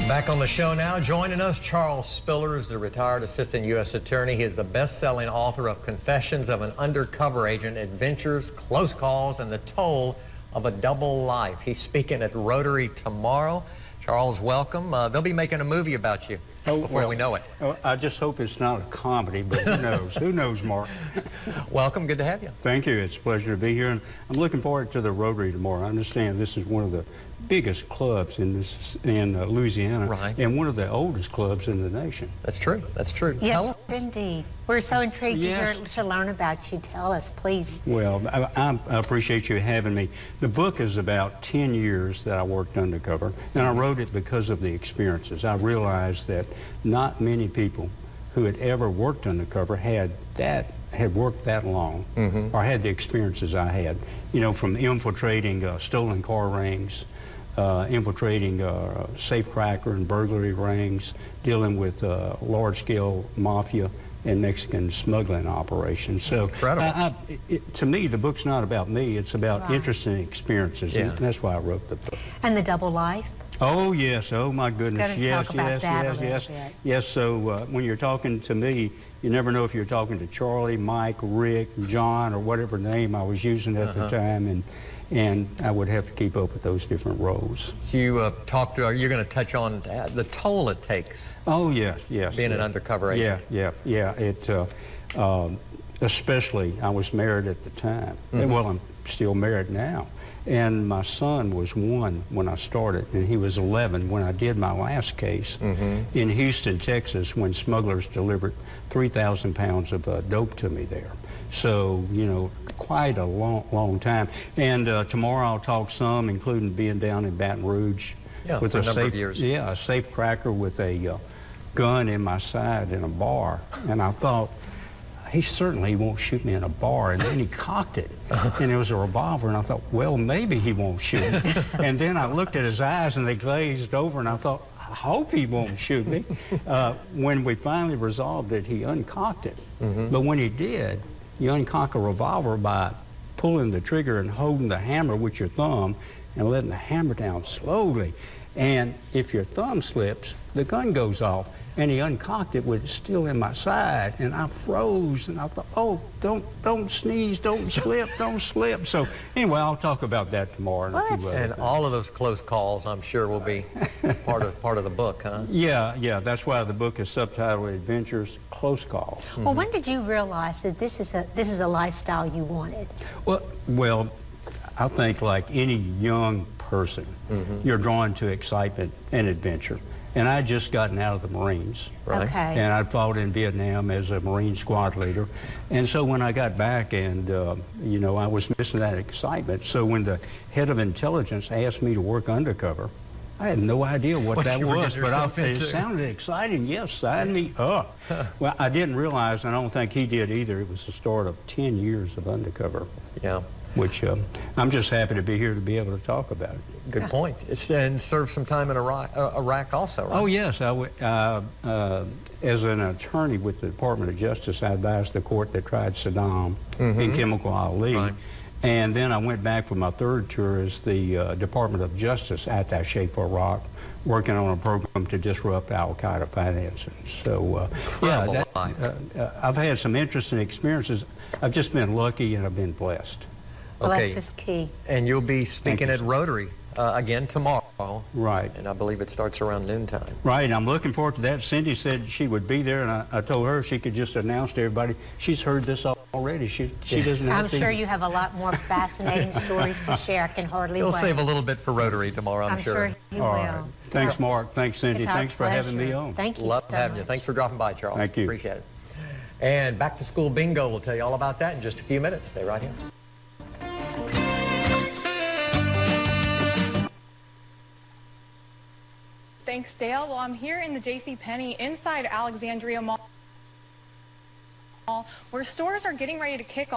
Back on the show now, joining us, Charles Spiller is the retired assistant U.S. attorney. He is the best-selling author of Confessions of an Undercover Agent, Adventures, Close Calls, and the Toll of a Double Life. He's speaking at Rotary tomorrow. Charles, welcome. They'll be making a movie about you before we know it. I just hope it's not a comedy, but who knows? Who knows, Mark? Welcome. Good to have you. Thank you. It's a pleasure to be here, and I'm looking forward to the Rotary tomorrow. I understand this is one of the biggest clubs in Louisiana, right, and one of the oldest clubs in the nation. That's true. That's true. Yes, indeed. We're so intrigued to learn about you. Tell us, please. Well, I appreciate you having me. The book is about 10 years that I worked undercover, and I wrote it because of the experiences. I realized that not many people who had ever worked undercover had worked that long, or had the experiences I had. You know, from infiltrating stolen car rings, infiltrating safecracker and burglary rings, dealing with large-scale mafia and Mexican smuggling operations. So to me, the book's not about me, it's about interesting experiences, and that's why I wrote the book. And the double life? Oh yes, oh my goodness, yes. So when you're talking to me, you never know if you're talking to Charlie, Mike, Rick, John, or whatever name I was using at the time, and I would have to keep up with those different roles. You you're going to touch on the toll it takes. Oh yes. Being an undercover agent. Yeah. It especially, I was married at the time. Well, I'm still married now. And my son was 1 when I started, and he was 11 when I did my last case in Houston, Texas, when smugglers delivered 3,000 pounds of dope to me there. So, you know, quite a long time. And tomorrow I'll talk some, including being down in Baton Rouge with a safe cracker with a gun in my side in a bar. And I thought, he certainly won't shoot me in a bar. And then he cocked it, and it was a revolver, and I thought, well, maybe he won't shoot me. And then I looked at his eyes, and they glazed over, and I thought, I hope he won't shoot me. When we finally resolved it, he uncocked it. But when he did, you uncock a revolver by pulling the trigger and holding the hammer with your thumb and letting the hammer down slowly. And if your thumb slips, the gun goes off. And he uncocked it with it still in my side, and I froze, and I thought, oh, don't sneeze, don't slip, don't slip. So anyway, I'll talk about that tomorrow. And all of those close calls, I'm sure, will be part of the book, huh? Yeah. That's why the book is subtitled Adventures, Close Calls. Well, when did you realize that this is a lifestyle you wanted? Well, I think like any young person, you're drawn to excitement and adventure. And I'd just gotten out of the Marines. Right. Okay. And I'd fought in Vietnam as a Marine squad leader. And so when I got back and, you know, I was missing that excitement. So when the head of intelligence asked me to work undercover, I had no idea what that was, but it sounded exciting. Yes, sign me up. Well, I didn't realize, and I don't think he did either, it was the start of 10 years of undercover. Yeah. Which I'm just happy to be here to be able to talk about it. Good point. And served some time in Iraq also, right? Oh, yes. As an attorney with the Department of Justice, I advised the court that tried Saddam and Chemical Ali. Right. And then I went back for my third tour as the Department of Justice attaché for Iraq, working on a program to disrupt al-Qaeda financing. So, I've had some interesting experiences. I've just been lucky and I've been blessed. Well, that's just key. And you'll be speaking at Rotary again tomorrow. Right. And I believe it starts around noontime. Right, I'm looking forward to that. Cindy said she would be there, and I told her she could just announce to everybody. She's heard this already. She doesn't have to. I'm sure you have a lot more fascinating stories to share. I can hardly wait. He'll save a little bit for Rotary tomorrow, I'm sure. I'm sure he will. Right. Thanks, Mark. Thanks, Cindy. Thanks for having me on. Thank you Love so having you. much. Thanks for dropping by, Charles. Thank you. Appreciate it. And back to school bingo. We'll tell you all about that in just a few minutes. Stay right here. Thanks, Dale. Well, I'm here in the JCPenney inside Alexandria Mall, where stores are getting ready to kick